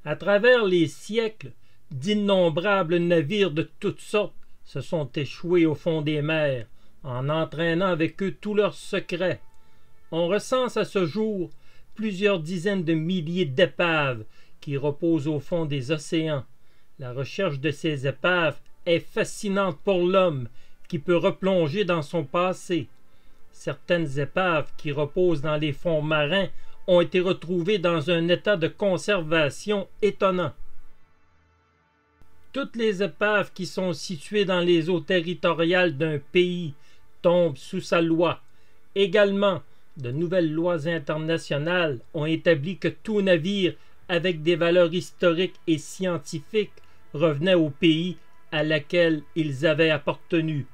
À travers les siècles, d'innombrables navires de toutes sortes se sont échoués au fond des mers, en entraînant avec eux tous leurs secrets. On recense à ce jour plusieurs dizaines de milliers d'épaves qui reposent au fond des océans. La recherche de ces épaves est fascinante pour l'homme qui peut replonger dans son passé. Certaines épaves qui reposent dans les fonds marins ont été retrouvées dans un état de conservation étonnant. Toutes les épaves qui sont situées dans les eaux territoriales d'un pays tombent sous sa loi. Également, de nouvelles lois internationales ont établi que tout navire avec des valeurs historiques et scientifiques revenait au pays à laquelle ils avaient appartenu.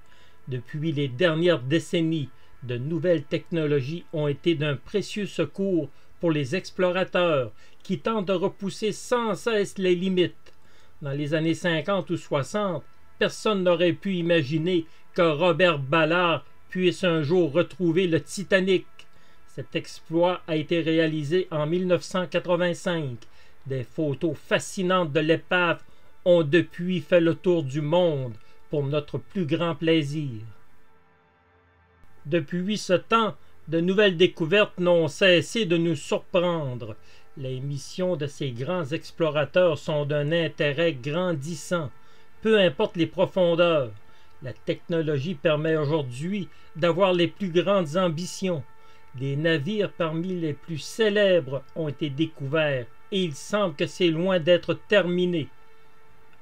Depuis les dernières décennies, de nouvelles technologies ont été d'un précieux secours pour les explorateurs qui tentent de repousser sans cesse les limites. Dans les années 50 ou 60, personne n'aurait pu imaginer que Robert Ballard puisse un jour retrouver le Titanic. Cet exploit a été réalisé en 1985. Des photos fascinantes de l'épave ont depuis fait le tour du monde pour notre plus grand plaisir. Depuis ce temps, de nouvelles découvertes n'ont cessé de nous surprendre. Les missions de ces grands explorateurs sont d'un intérêt grandissant, peu importe les profondeurs. La technologie permet aujourd'hui d'avoir les plus grandes ambitions. Des navires parmi les plus célèbres ont été découverts et il semble que c'est loin d'être terminé.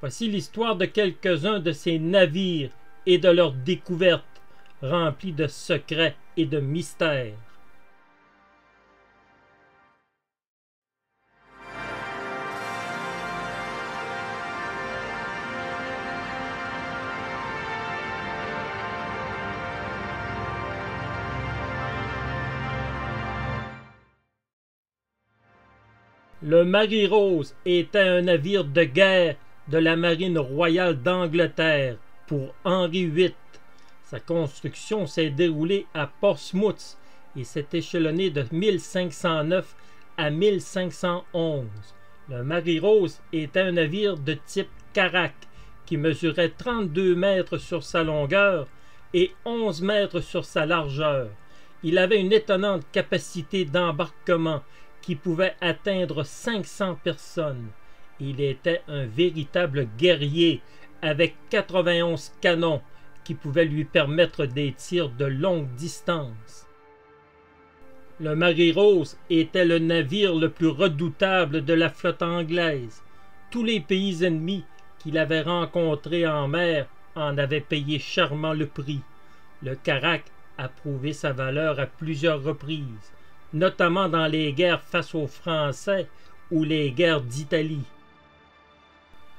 Voici l'histoire de quelques-uns de ces navires et de leurs découvertes, remplis de secrets et de mystères. Le Marie Rose était un navire de guerre de la marine royale d'Angleterre pour Henri VIII. Sa construction s'est déroulée à Portsmouth et s'est échelonnée de 1509 à 1511. Le Marie Rose était un navire de type Carac qui mesurait 32 mètres sur sa longueur et 11 mètres sur sa largeur. Il avait une étonnante capacité d'embarquement qui pouvait atteindre 500 personnes. Il était un véritable guerrier avec 91 canons qui pouvaient lui permettre des tirs de longue distance. Le Marie Rose était le navire le plus redoutable de la flotte anglaise. Tous les pays ennemis qu'il avait rencontrés en mer en avaient payé chèrement le prix. Le Carac a prouvé sa valeur à plusieurs reprises, notamment dans les guerres face aux Français ou les guerres d'Italie.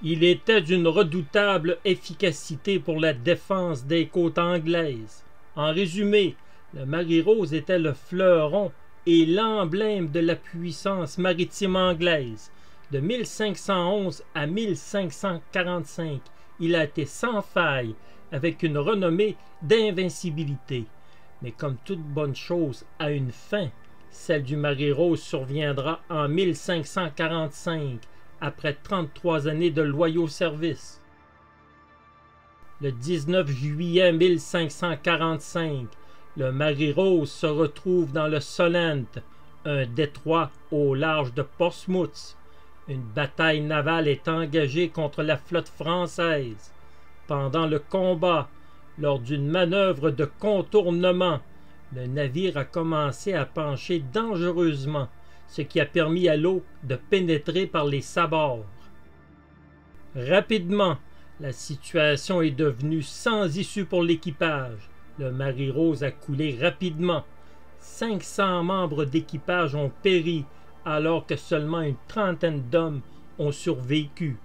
Il était d'une redoutable efficacité pour la défense des côtes anglaises. En résumé, le Marie Rose était le fleuron et l'emblème de la puissance maritime anglaise. De 1511 à 1545, il a été sans faille, avec une renommée d'invincibilité. Mais comme toute bonne chose a une fin, celle du Marie Rose surviendra en 1545, après 33 années de loyaux services. Le 19 juillet 1545, le Marie Rose se retrouve dans le Solent, un détroit au large de Portsmouth. Une bataille navale est engagée contre la flotte française. Pendant le combat, lors d'une manœuvre de contournement, le navire a commencé à pencher dangereusement, ce qui a permis à l'eau de pénétrer par les sabords. Rapidement, La situation est devenue sans issue pour l'équipage. Le Marie-Rose a coulé rapidement. 500 membres d'équipage ont péri, alors que seulement une trentaine d'hommes ont survécu.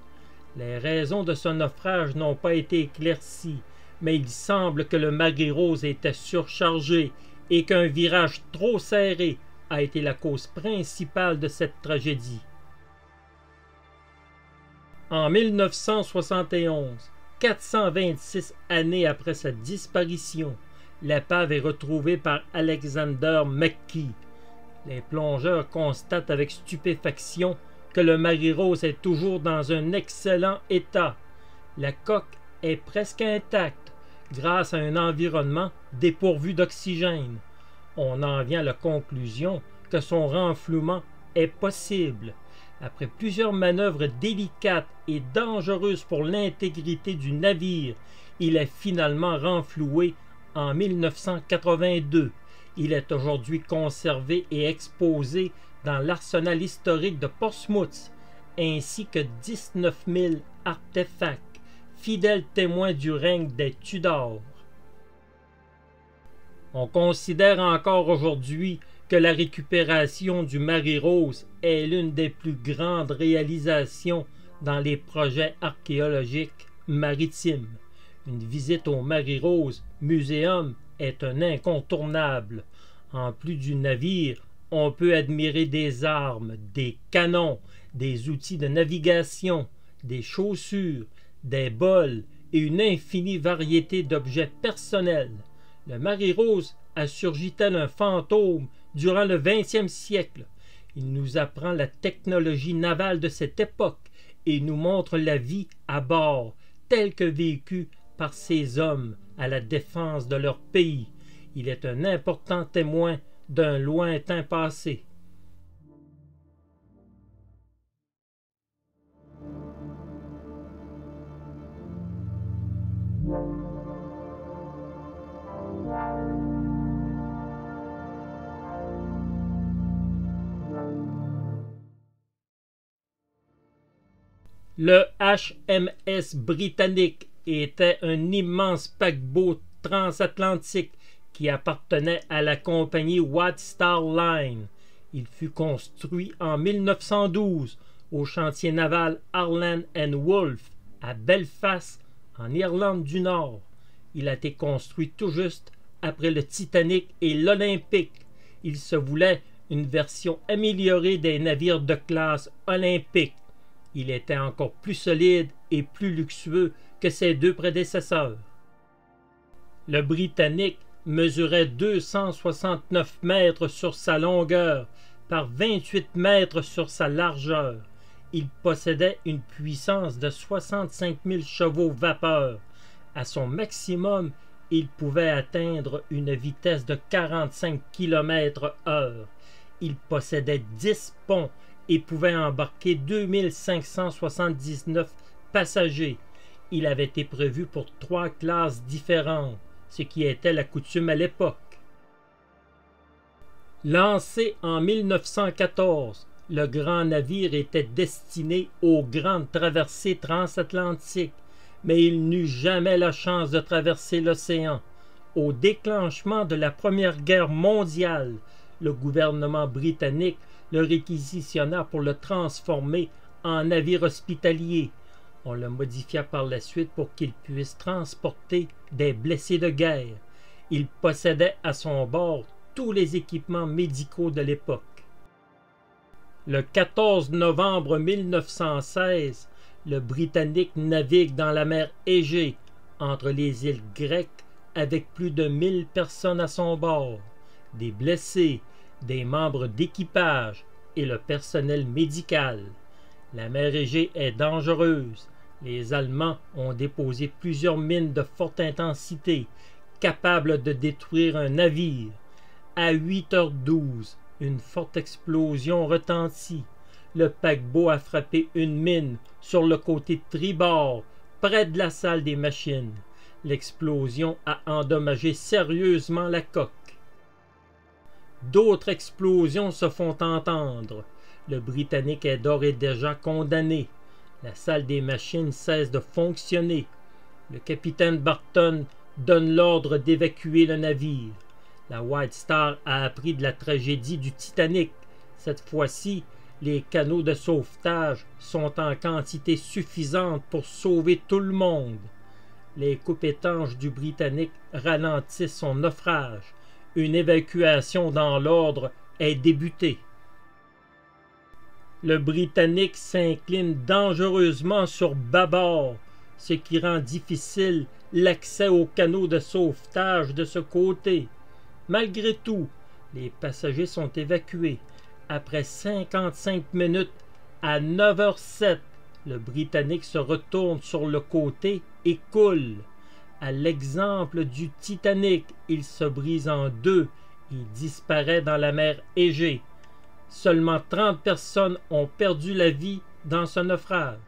Les raisons de ce naufrage n'ont pas été éclaircies, mais il semble que le Marie-Rose était surchargé et qu'un virage trop serré a été la cause principale de cette tragédie. En 1971, 426 années après sa disparition, l'épave est retrouvée par Alexander McKee. Les plongeurs constatent avec stupéfaction que le Marie-Rose est toujours dans un excellent état. La coque est presque intacte grâce à un environnement dépourvu d'oxygène. On en vient à la conclusion que son renflouement est possible. Après plusieurs manœuvres délicates et dangereuses pour l'intégrité du navire, il est finalement renfloué en 1982. Il est aujourd'hui conservé et exposé dans l'arsenal historique de Portsmouth, ainsi que 19 000 artefacts, fidèles témoins du règne des Tudors. On considère encore aujourd'hui que la récupération du Marie-Rose est l'une des plus grandes réalisations dans les projets archéologiques maritimes. Une visite au Marie-Rose Museum est un incontournable. En plus du navire, on peut admirer des armes, des canons, des outils de navigation, des chaussures, des bols et une infinie variété d'objets personnels. Le Marie-Rose a surgi tel un fantôme durant le 20e siècle. Il nous apprend la technologie navale de cette époque et nous montre la vie à bord, telle que vécue par ces hommes à la défense de leur pays. Il est un important témoin d'un lointain passé. Le HMS Britannic était un immense paquebot transatlantique qui appartenait à la compagnie White Star Line. Il fut construit en 1912 au chantier naval Harland & Wolff à Belfast, en Irlande du Nord. Il a été construit tout juste après le Titanic et l'Olympique. Il se voulait une version améliorée des navires de classe Olympique. Il était encore plus solide et plus luxueux que ses deux prédécesseurs. Le Britannique mesurait 269 mètres sur sa longueur par 28 mètres sur sa largeur. Il possédait une puissance de 65 000 chevaux vapeur. À son maximum, il pouvait atteindre une vitesse de 45 km/h. Il possédait 10 ponts et pouvait embarquer 2579 passagers. Il avait été prévu pour 3 classes différentes, ce qui était la coutume à l'époque. Lancé en 1914, le grand navire était destiné aux grandes traversées transatlantiques, mais il n'eut jamais la chance de traverser l'océan. Au déclenchement de la Première Guerre mondiale, le gouvernement britannique le réquisitionna pour le transformer en navire hospitalier. On le modifia par la suite pour qu'il puisse transporter des blessés de guerre. Il possédait à son bord tous les équipements médicaux de l'époque. Le 14 novembre 1916, le Britannique navigue dans la mer Égée, entre les îles grecques, avec plus de 1000 personnes à son bord, des blessés, des membres d'équipage et le personnel médical. La mer Égée est dangereuse. Les Allemands ont déposé plusieurs mines de forte intensité, capables de détruire un navire. À 8h12, une forte explosion retentit. Le paquebot a frappé une mine sur le côté tribord, près de la salle des machines. L'explosion a endommagé sérieusement la coque. D'autres explosions se font entendre. Le Britannique est d'ores et déjà condamné. La salle des machines cesse de fonctionner. Le capitaine Barton donne l'ordre d'évacuer le navire. La White Star a appris de la tragédie du Titanic. Cette fois-ci, les canaux de sauvetage sont en quantité suffisante pour sauver tout le monde. Les coupes-étanches du Britannique ralentissent son naufrage. Une évacuation dans l'ordre est débutée. Le Britannique s'incline dangereusement sur bâbord, ce qui rend difficile l'accès aux canaux de sauvetage de ce côté. Malgré tout, les passagers sont évacués. Après 55 minutes, à 9h07, le Britannique se retourne sur le côté et coule. À l'exemple du Titanic, il se brise en deux et disparaît dans la mer Égée. Seulement 30 personnes ont perdu la vie dans ce naufrage.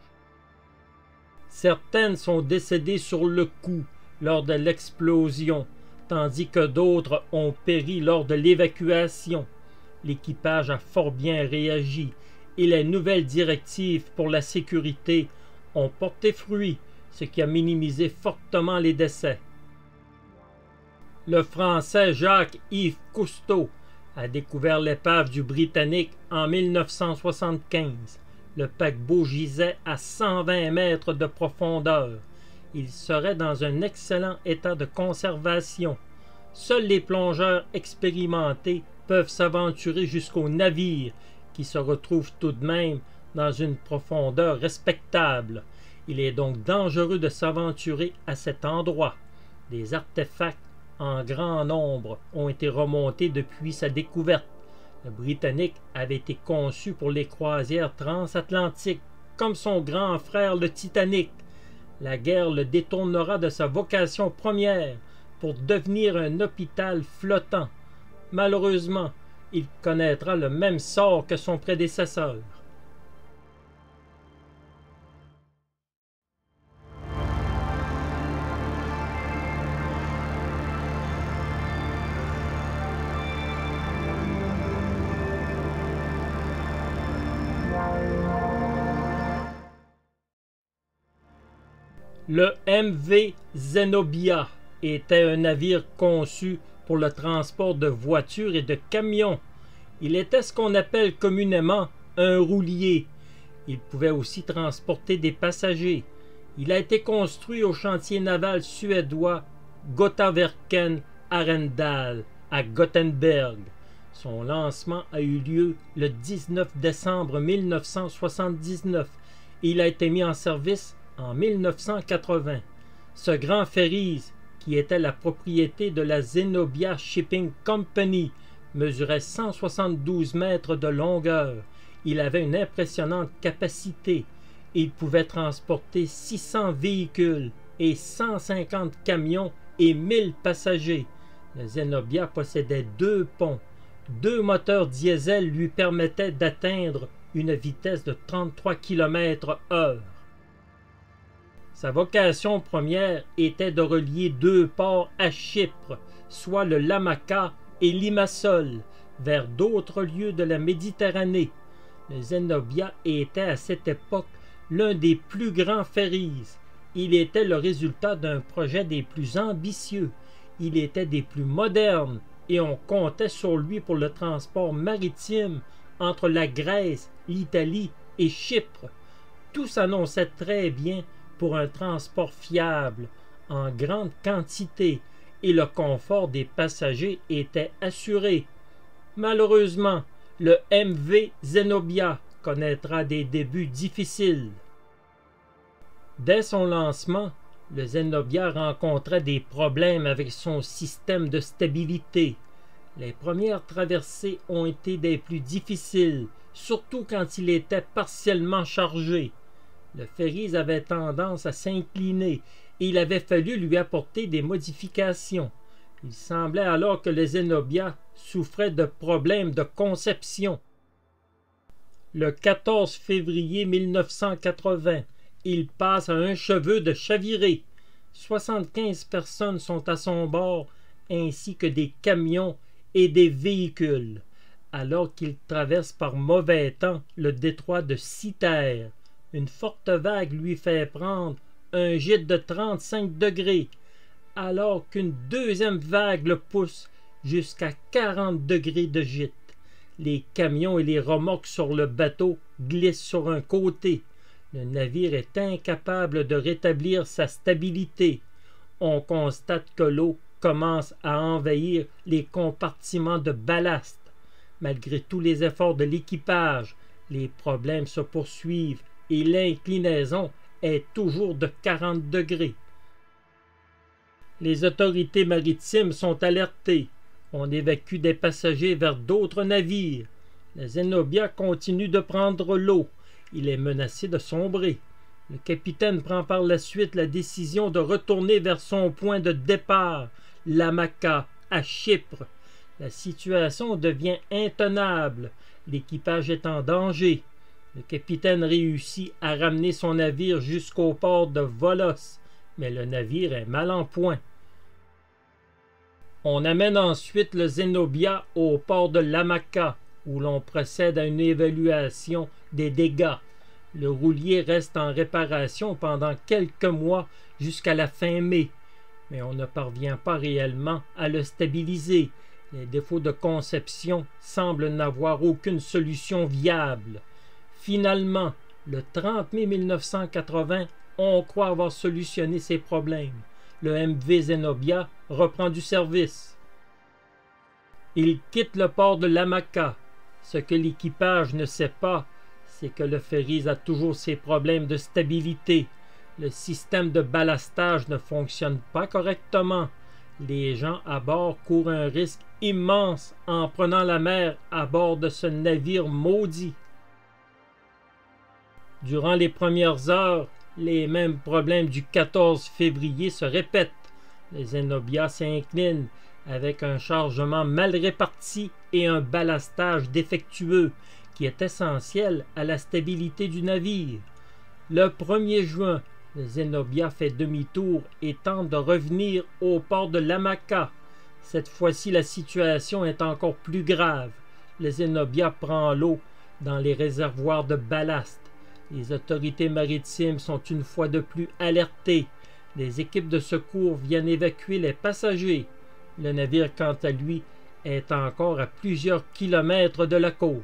Certaines sont décédées sur le coup lors de l'explosion, tandis que d'autres ont péri lors de l'évacuation. L'équipage a fort bien réagi et les nouvelles directives pour la sécurité ont porté fruit, ce qui a minimisé fortement les décès. Le Français Jacques-Yves Cousteau a découvert l'épave du Britannique en 1975. Le paquebot gisait à 120 mètres de profondeur. Il serait dans un excellent état de conservation. Seuls les plongeurs expérimentés peuvent s'aventurer jusqu'au navire, qui se retrouve tout de même dans une profondeur respectable. Il est donc dangereux de s'aventurer à cet endroit. Des artefacts en grand nombre ont été remontés depuis sa découverte. Le Britannique avait été conçu pour les croisières transatlantiques, comme son grand frère le Titanic. La guerre le détournera de sa vocation première pour devenir un hôpital flottant. Malheureusement, il connaîtra le même sort que son prédécesseur. Le MV Zenobia était un navire conçu pour le transport de voitures et de camions. Il était ce qu'on appelle communément un roulier. Il pouvait aussi transporter des passagers. Il a été construit au chantier naval suédois Götaverken Arendal à Gothenburg. Son lancement a eu lieu le 19 décembre 1979 et il a été mis en service en 1980. Ce grand ferry, qui était la propriété de la Zenobia Shipping Company, mesurait 172 mètres de longueur. Il avait une impressionnante capacité. Il pouvait transporter 600 véhicules et 150 camions et 1000 passagers. Le Zenobia possédait 2 ponts. 2 moteurs diesel lui permettaient d'atteindre une vitesse de 33 km/h. Sa vocation première était de relier 2 ports à Chypre, soit le Lamaka et Limassol, vers d'autres lieux de la Méditerranée. Le Zenobia était à cette époque l'un des plus grands ferries. Il était le résultat d'un projet des plus ambitieux. Il était des plus modernes et on comptait sur lui pour le transport maritime entre la Grèce, l'Italie et Chypre. Tout s'annonçait très bien pour un transport fiable, en grande quantité, et le confort des passagers était assuré. Malheureusement, le MV Zenobia connaîtra des débuts difficiles. Dès son lancement, le Zenobia rencontrait des problèmes avec son système de stabilité. Les premières traversées ont été des plus difficiles, surtout quand il était partiellement chargé. Le ferry avait tendance à s'incliner et il avait fallu lui apporter des modifications. Il semblait alors que le Zenobia souffrait de problèmes de conception. Le 14 février 1980, il passe à un cheveu de chavirer. 75 personnes sont à son bord, ainsi que des camions et des véhicules, alors qu'il traverse par mauvais temps le détroit de Cythère. une forte vague lui fait prendre un gîte de 35 degrés, alors qu'une deuxième vague le pousse jusqu'à 40 degrés de gîte. Les camions et les remorques sur le bateau glissent sur un côté. Le navire est incapable de rétablir sa stabilité. On constate que l'eau commence à envahir les compartiments de ballast. Malgré tous les efforts de l'équipage, les problèmes se poursuivent et l'inclinaison est toujours de 40 degrés. Les autorités maritimes sont alertées. On évacue des passagers vers d'autres navires. Le Zenobia continue de prendre l'eau. Il est menacé de sombrer. Le capitaine prend par la suite la décision de retourner vers son point de départ, l'Hamaka, à Chypre. La situation devient intenable. L'équipage est en danger. Le capitaine réussit à ramener son navire jusqu'au port de Volos, mais le navire est mal en point. On amène ensuite le Zenobia au port de l'Hamaka, où l'on procède à une évaluation des dégâts. Le roulier reste en réparation pendant quelques mois jusqu'à la fin mai, mais on ne parvient pas réellement à le stabiliser. Les défauts de conception semblent n'avoir aucune solution viable. Finalement, le 30 mai 1980, on croit avoir solutionné ces problèmes. Le MV Zenobia reprend du service. Il quitte le port de l'Hamaka. Ce que l'équipage ne sait pas, c'est que le ferry a toujours ses problèmes de stabilité. Le système de ballastage ne fonctionne pas correctement. Les gens à bord courent un risque immense en prenant la mer à bord de ce navire maudit. Durant les premières heures, les mêmes problèmes du 14 février se répètent. Le Zenobia s'incline avec un chargement mal réparti et un ballastage défectueux qui est essentiel à la stabilité du navire. Le 1er juin, le Zenobia fait demi-tour et tente de revenir au port de l'Hamaka. Cette fois-ci, la situation est encore plus grave. Le Zenobia prend l'eau dans les réservoirs de ballast. Les autorités maritimes sont une fois de plus alertées. Les équipes de secours viennent évacuer les passagers. Le navire, quant à lui, est encore à plusieurs kilomètres de la côte.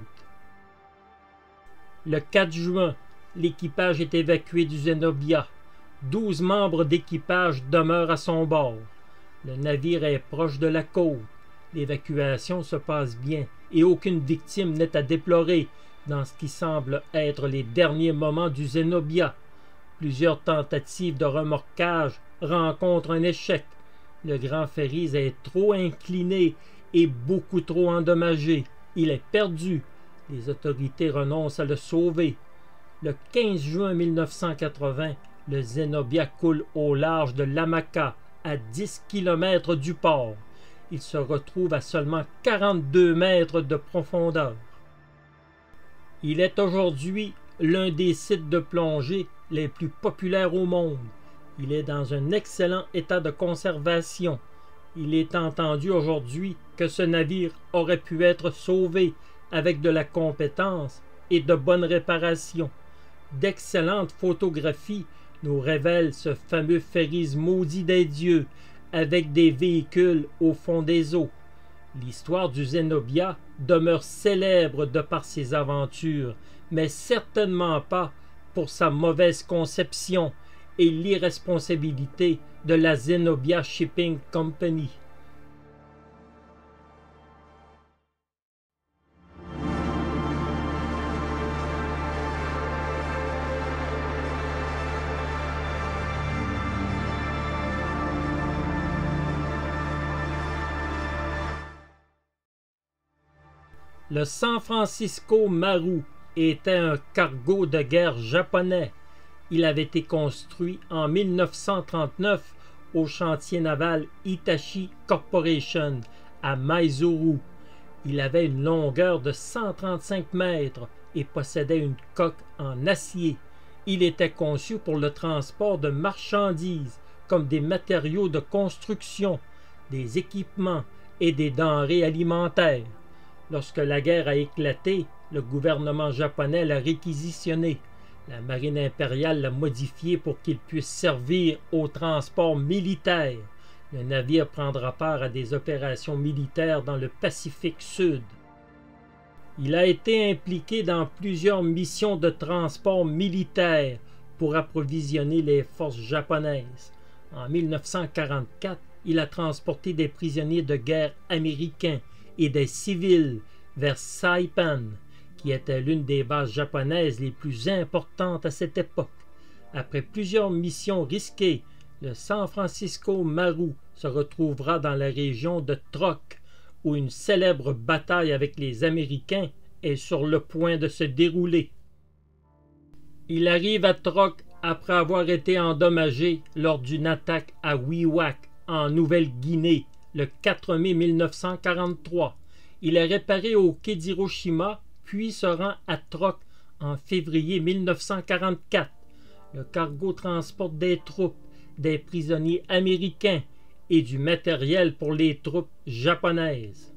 Le 4 juin, l'équipage est évacué du Zenobia. 12 membres d'équipage demeurent à son bord. Le navire est proche de la côte. L'évacuation se passe bien et aucune victime n'est à déplorer dans ce qui semble être les derniers moments du Zenobia. Plusieurs tentatives de remorquage rencontrent un échec. Le grand ferry est trop incliné et beaucoup trop endommagé. Il est perdu. Les autorités renoncent à le sauver. Le 15 juin 1980, le Zenobia coule au large de l'Hamaka, à 10 km du port. Il se retrouve à seulement 42 mètres de profondeur. Il est aujourd'hui l'un des sites de plongée les plus populaires au monde. Il est dans un excellent état de conservation. Il est entendu aujourd'hui que ce navire aurait pu être sauvé avec de la compétence et de bonnes réparations. D'excellentes photographies nous révèlent ce fameux ferry maudit des dieux avec des véhicules au fond des eaux. L'histoire du Zenobia demeure célèbre de par ses aventures, mais certainement pas pour sa mauvaise conception et l'irresponsabilité de la Zenobia Shipping Company. Le San Francisco Maru était un cargo de guerre japonais. Il avait été construit en 1939 au chantier naval Hitachi Corporation à Maizuru. Il avait une longueur de 135 mètres et possédait une coque en acier. Il était conçu pour le transport de marchandises comme des matériaux de construction, des équipements et des denrées alimentaires. Lorsque la guerre a éclaté, le gouvernement japonais l'a réquisitionné. La marine impériale l'a modifié pour qu'il puisse servir au transport militaire. Le navire prendra part à des opérations militaires dans le Pacifique Sud. Il a été impliqué dans plusieurs missions de transport militaire pour approvisionner les forces japonaises. En 1944, il a transporté des prisonniers de guerre américains et des civils vers Saipan, qui était l'une des bases japonaises les plus importantes à cette époque. Après plusieurs missions risquées, le San Francisco Maru se retrouvera dans la région de Truk, où une célèbre bataille avec les Américains est sur le point de se dérouler. Il arrive à Truk après avoir été endommagé lors d'une attaque à Wewak, en Nouvelle-Guinée, le 4 mai 1943. Il est réparé au quai d'Hiroshima, puis se rend à Truk en février 1944. Le cargo transporte des troupes, des prisonniers américains et du matériel pour les troupes japonaises.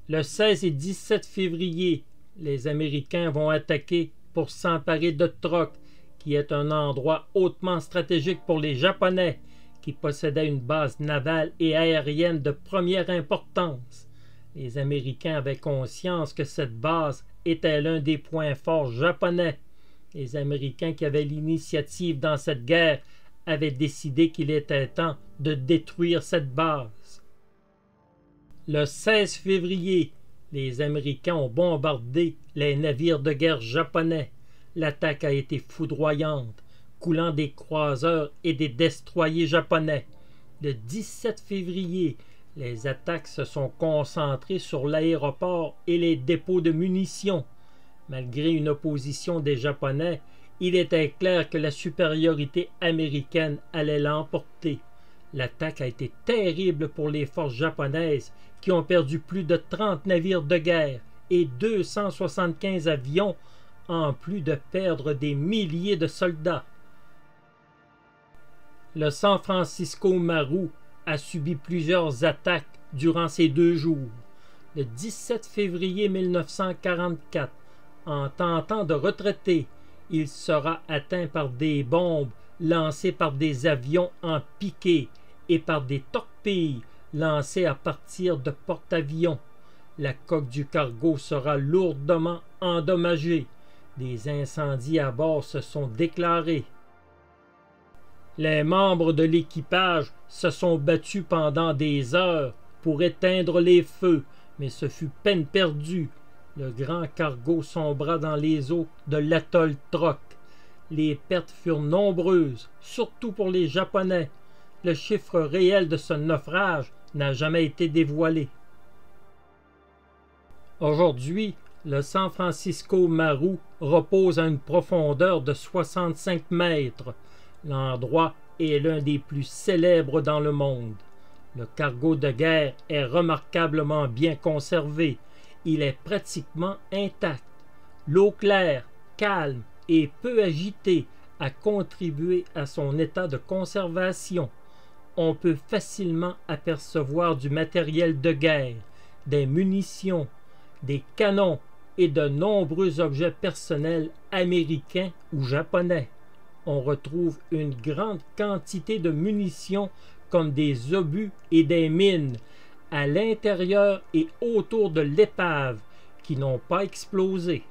Le 16 et 17 février, les Américains vont attaquer pour s'emparer de Truk, qui est un endroit hautement stratégique pour les Japonais, qui possédaient une base navale et aérienne de première importance. Les Américains avaient conscience que cette base était l'un des points forts japonais. Les Américains qui avaient l'initiative dans cette guerre avaient décidé qu'il était temps de détruire cette base. Le 16 février, les Américains ont bombardé les navires de guerre japonais. L'attaque a été foudroyante, coulant des croiseurs et des destroyers japonais. Le 17 février, les attaques se sont concentrées sur l'aéroport et les dépôts de munitions. Malgré une opposition des Japonais, il était clair que la supériorité américaine allait l'emporter. L'attaque a été terrible pour les forces japonaises qui ont perdu plus de 30 navires de guerre et 275 avions, en plus de perdre des milliers de soldats. Le San Francisco Maru a subi plusieurs attaques durant ces 2 jours. Le 17 février 1944, en tentant de retraiter, il sera atteint par des bombes lancées par des avions en piqué et par des torpilles lancées à partir de porte-avions. La coque du cargo sera lourdement endommagée. Des incendies à bord se sont déclarés. Les membres de l'équipage se sont battus pendant des heures pour éteindre les feux, mais ce fut peine perdue. Le grand cargo sombra dans les eaux de l'atoll Truk. Les pertes furent nombreuses, surtout pour les Japonais. Le chiffre réel de ce naufrage n'a jamais été dévoilé. Aujourd'hui, le San Francisco Maru repose à une profondeur de 65 mètres. L'endroit est l'un des plus célèbres dans le monde. Le cargo de guerre est remarquablement bien conservé. Il est pratiquement intact. L'eau claire, calme et peu agitée a contribué à son état de conservation. On peut facilement apercevoir du matériel de guerre, des munitions, des canons et de nombreux objets personnels américains ou japonais. On retrouve une grande quantité de munitions comme des obus et des mines à l'intérieur et autour de l'épave qui n'ont pas explosé.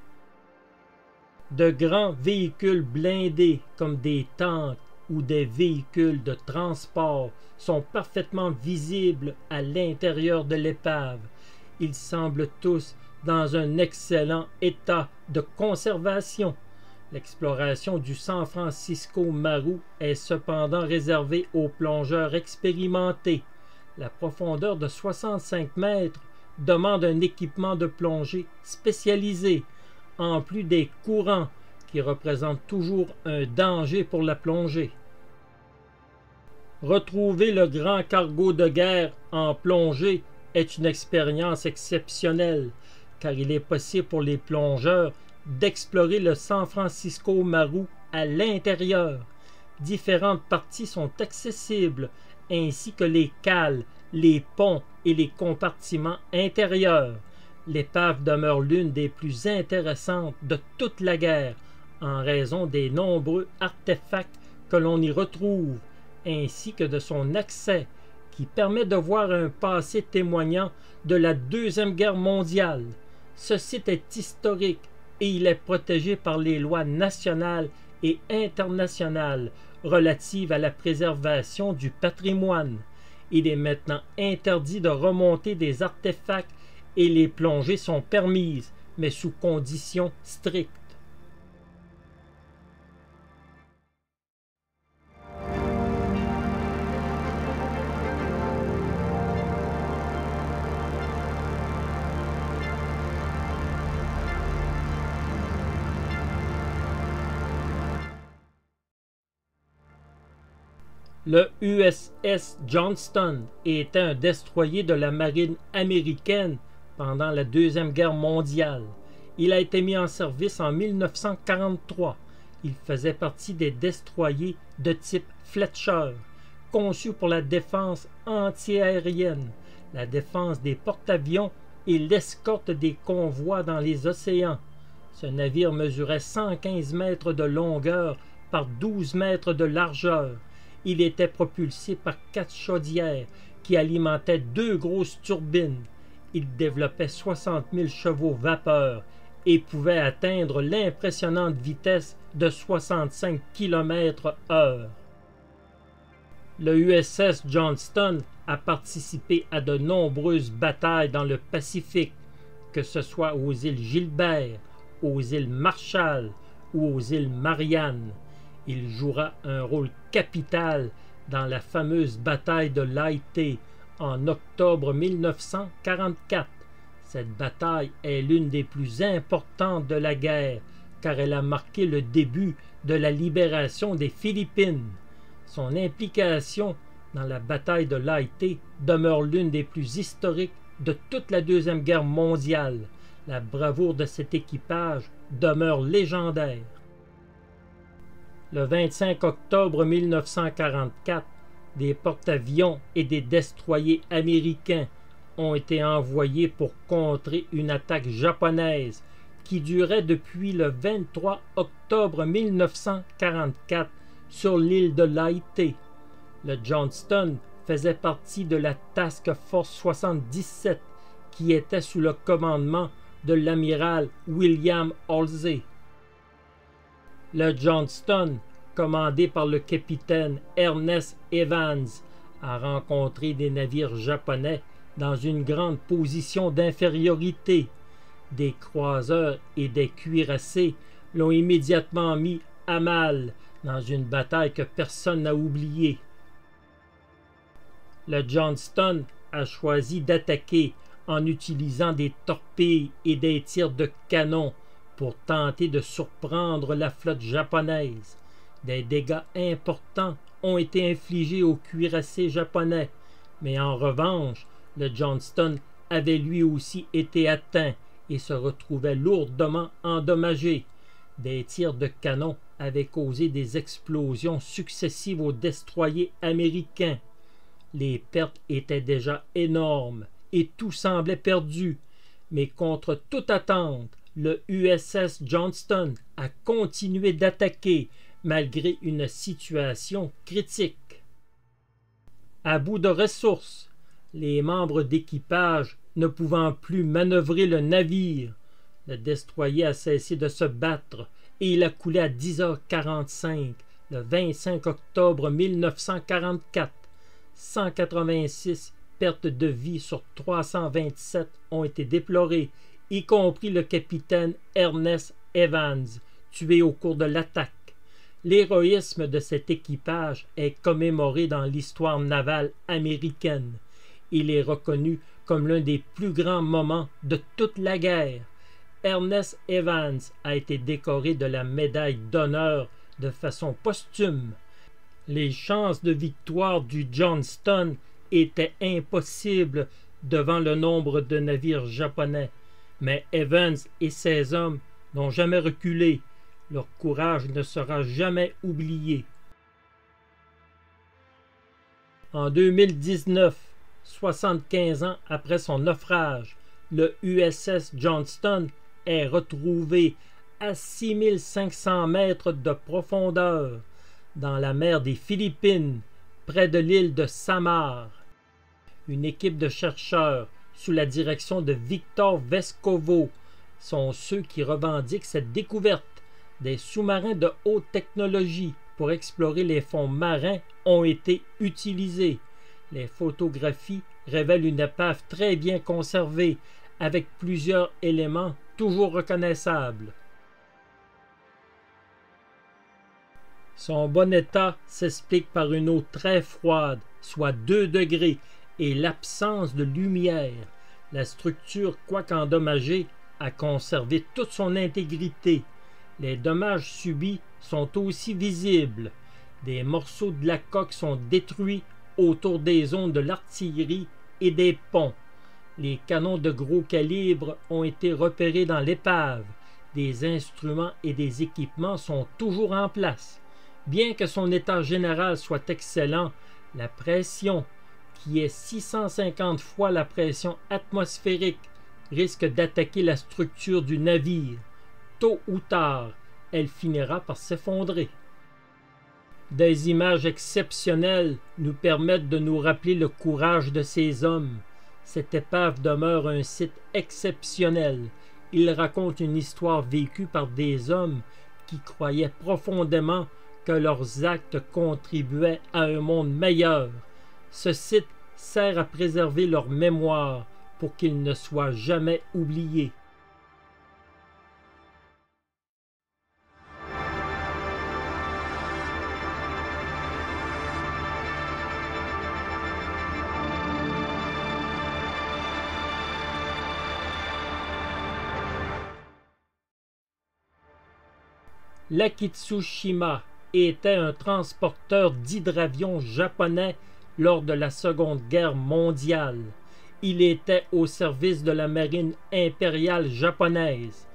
De grands véhicules blindés comme des tanks ou des véhicules de transport sont parfaitement visibles à l'intérieur de l'épave. Ils semblent tous dans un excellent état de conservation. L'exploration du San Francisco Maru est cependant réservée aux plongeurs expérimentés. La profondeur de 65 mètres demande un équipement de plongée spécialisé, en plus des courants qui représentent toujours un danger pour la plongée. Retrouver le grand cargo de guerre en plongée est une expérience exceptionnelle, car il est possible pour les plongeurs d'explorer le San Francisco Maru à l'intérieur. Différentes parties sont accessibles, ainsi que les cales, les ponts et les compartiments intérieurs. L'épave demeure l'une des plus intéressantes de toute la guerre, en raison des nombreux artefacts que l'on y retrouve, ainsi que de son accès qui permet de voir un passé témoignant de la Deuxième Guerre mondiale. Ce site est historique et il est protégé par les lois nationales et internationales relatives à la préservation du patrimoine. Il est maintenant interdit de remonter des artefacts et les plongées sont permises, mais sous conditions strictes. Le USS Johnston était un destroyer de la marine américaine pendant la Deuxième Guerre mondiale. Il a été mis en service en 1943. Il faisait partie des destroyers de type Fletcher, conçus pour la défense antiaérienne, la défense des porte-avions et l'escorte des convois dans les océans. Ce navire mesurait 115 mètres de longueur par 12 mètres de largeur. Il était propulsé par 4 chaudières qui alimentaient 2 grosses turbines. Il développait 60 000 chevaux vapeur et pouvait atteindre l'impressionnante vitesse de 65 km/h. Le USS Johnston a participé à de nombreuses batailles dans le Pacifique, que ce soit aux îles Gilbert, aux îles Marshall ou aux îles Mariannes. Il jouera un rôle capital dans la fameuse bataille de Leyte en octobre 1944. Cette bataille est l'une des plus importantes de la guerre, car elle a marqué le début de la libération des Philippines. Son implication dans la bataille de Leyte demeure l'une des plus historiques de toute la Deuxième Guerre mondiale. La bravoure de cet équipage demeure légendaire. Le 25 octobre 1944, des porte-avions et des destroyers américains ont été envoyés pour contrer une attaque japonaise qui durait depuis le 23 octobre 1944 sur l'île de Leyte. Le Johnston faisait partie de la Task Force 77 qui était sous le commandement de l'amiral William Halsey. Le Johnston, commandé par le capitaine Ernest Evans, a rencontré des navires japonais dans une grande position d'infériorité. Des croiseurs et des cuirassés l'ont immédiatement mis à mal dans une bataille que personne n'a oubliée. Le Johnston a choisi d'attaquer en utilisant des torpilles et des tirs de canon pour tenter de surprendre la flotte japonaise. Des dégâts importants ont été infligés aux cuirassés japonais, mais en revanche, le Johnston avait lui aussi été atteint et se retrouvait lourdement endommagé. Des tirs de canon avaient causé des explosions successives aux destroyers américains. Les pertes étaient déjà énormes et tout semblait perdu, mais contre toute attente, le USS Johnston a continué d'attaquer malgré une situation critique. À bout de ressources, les membres d'équipage ne pouvant plus manœuvrer le navire, le destroyer a cessé de se battre et il a coulé à 10h45 le 25 octobre 1944. 186 pertes de vie sur 327 ont été déplorées, y compris le capitaine Ernest Evans, tué au cours de l'attaque. L'héroïsme de cet équipage est commémoré dans l'histoire navale américaine. Il est reconnu comme l'un des plus grands moments de toute la guerre. Ernest Evans a été décoré de la médaille d'honneur de façon posthume. Les chances de victoire du Johnston étaient impossibles devant le nombre de navires japonais, mais Evans et ses hommes n'ont jamais reculé. Leur courage ne sera jamais oublié. En 2019, 75 ans après son naufrage, le USS Johnston est retrouvé à 6500 mètres de profondeur dans la mer des Philippines, près de l'île de Samar. Une équipe de chercheurs sous la direction de Victor Vescovo sont ceux qui revendiquent cette découverte. Des sous-marins de haute technologie pour explorer les fonds marins ont été utilisés. Les photographies révèlent une épave très bien conservée, avec plusieurs éléments toujours reconnaissables. Son bon état s'explique par une eau très froide, soit 2 degrés, et l'absence de lumière. La structure, quoique endommagée, a conservé toute son intégrité. Les dommages subis sont aussi visibles. Des morceaux de la coque sont détruits autour des zones de l'artillerie et des ponts. Les canons de gros calibre ont été repérés dans l'épave. Des instruments et des équipements sont toujours en place. Bien que son état général soit excellent, la pression, qui est 650 fois la pression atmosphérique, risque d'attaquer la structure du navire. Tôt ou tard, elle finira par s'effondrer. Des images exceptionnelles nous permettent de nous rappeler le courage de ces hommes. Cette épave demeure un site exceptionnel. Il raconte une histoire vécue par des hommes qui croyaient profondément que leurs actes contribuaient à un monde meilleur. Ce site sert à préserver leur mémoire pour qu'ils ne soient jamais oubliés. L'Akitsushima était un transporteur d'hydravions japonais lors de la Seconde Guerre mondiale. Il était au service de la marine impériale japonaise.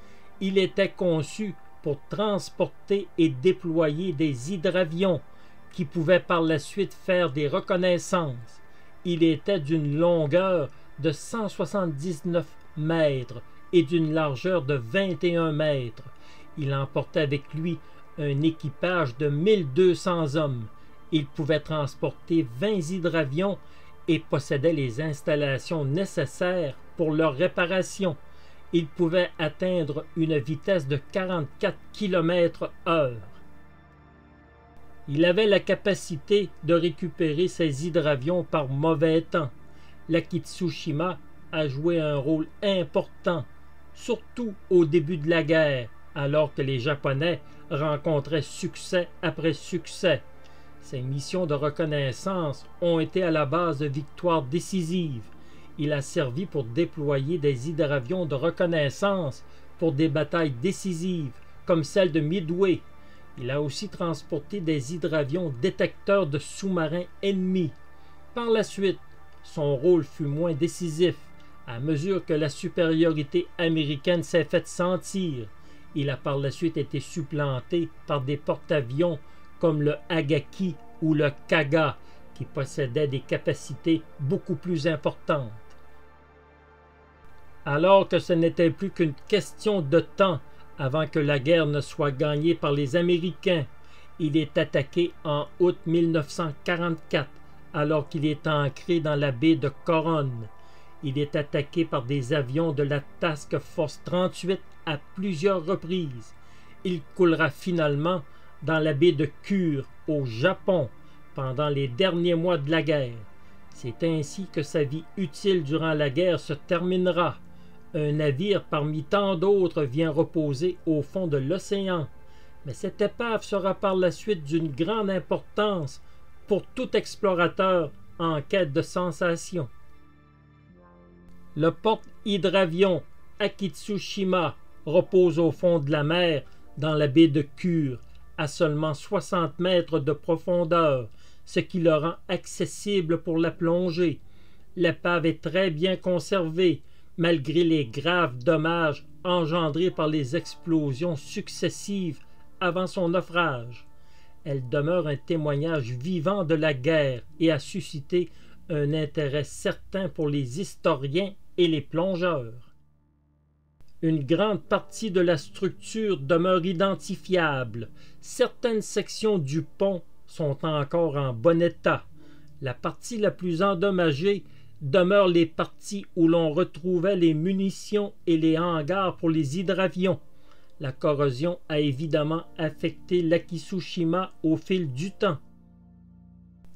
Il était conçu pour transporter et déployer des hydravions qui pouvaient par la suite faire des reconnaissances. Il était d'une longueur de 179 mètres et d'une largeur de 21 mètres. Il emportait avec lui un équipage de 1200 hommes. Il pouvait transporter 20 hydravions et possédait les installations nécessaires pour leur réparation. Il pouvait atteindre une vitesse de 44 km/h. Il avait la capacité de récupérer ses hydravions par mauvais temps. L'Akitsushima a joué un rôle important, surtout au début de la guerre, alors que les Japonais rencontraient succès après succès. Ces missions de reconnaissance ont été à la base de victoires décisives. Il a servi pour déployer des hydravions de reconnaissance pour des batailles décisives, comme celle de Midway. Il a aussi transporté des hydravions détecteurs de sous-marins ennemis. Par la suite, son rôle fut moins décisif, à mesure que la supériorité américaine s'est faite sentir. Il a par la suite été supplanté par des porte-avions comme le Agaki ou le Kaga, qui possédaient des capacités beaucoup plus importantes. Alors que ce n'était plus qu'une question de temps avant que la guerre ne soit gagnée par les Américains, il est attaqué en août 1944, alors qu'il est ancré dans la baie de Coron. Il est attaqué par des avions de la Task Force 38 à plusieurs reprises. Il coulera finalement dans la baie de Kure, au Japon, pendant les derniers mois de la guerre. C'est ainsi que sa vie utile durant la guerre se terminera. Un navire parmi tant d'autres vient reposer au fond de l'océan. Mais cette épave sera par la suite d'une grande importance pour tout explorateur en quête de sensations. Le porte-hydravion Akitsushima repose au fond de la mer dans la baie de Kure, à seulement 60 mètres de profondeur, ce qui le rend accessible pour la plongée. L'épave est très bien conservée, malgré les graves dommages engendrés par les explosions successives avant son naufrage. Elle demeure un témoignage vivant de la guerre et a suscité un intérêt certain pour les historiens et les plongeurs. Une grande partie de la structure demeure identifiable. Certaines sections du pont sont encore en bon état. La partie la plus endommagée demeure les parties où l'on retrouvait les munitions et les hangars pour les hydravions. La corrosion a évidemment affecté l'Akitsushima au fil du temps.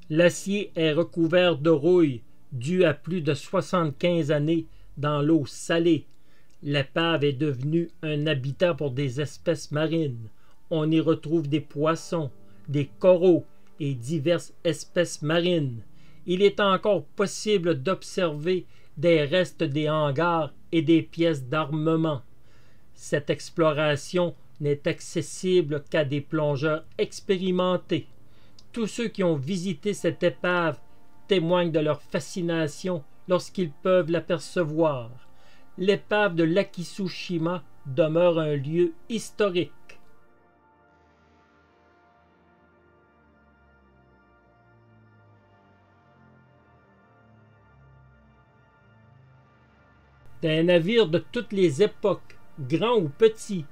L'acier est recouvert de rouille, due à plus de 75 années dans l'eau salée. L'épave est devenue un habitat pour des espèces marines. On y retrouve des poissons, des coraux et diverses espèces marines. Il est encore possible d'observer des restes des hangars et des pièces d'armement. Cette exploration n'est accessible qu'à des plongeurs expérimentés. Tous ceux qui ont visité cette épave témoignent de leur fascination lorsqu'ils peuvent l'apercevoir. L'épave de l'Akitsushima demeure un lieu historique. Des navires de toutes les époques, grands ou petits,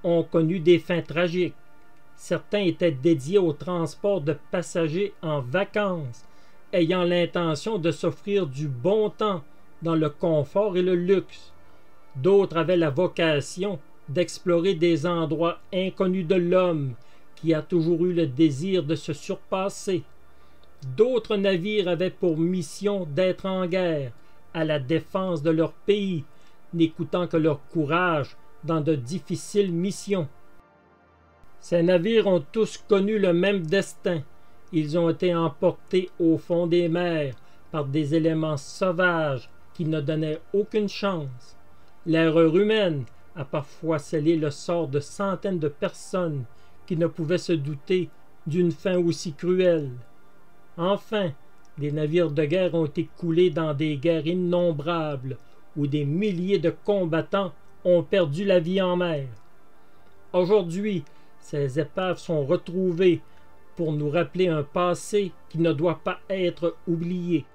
ont connu des fins tragiques. Certains étaient dédiés au transport de passagers en vacances, ayant l'intention de s'offrir du bon temps dans le confort et le luxe. D'autres avaient la vocation d'explorer des endroits inconnus de l'homme, qui a toujours eu le désir de se surpasser. D'autres navires avaient pour mission d'être en guerre, à la défense de leur pays, n'écoutant que leur courage dans de difficiles missions. Ces navires ont tous connu le même destin. Ils ont été emportés au fond des mers par des éléments sauvages qui ne donnaient aucune chance. L'erreur humaine a parfois scellé le sort de centaines de personnes qui ne pouvaient se douter d'une fin aussi cruelle. Enfin, des navires de guerre ont été coulés dans des guerres innombrables où des milliers de combattants ont perdu la vie en mer. Aujourd'hui, ces épaves sont retrouvées pour nous rappeler un passé qui ne doit pas être oublié.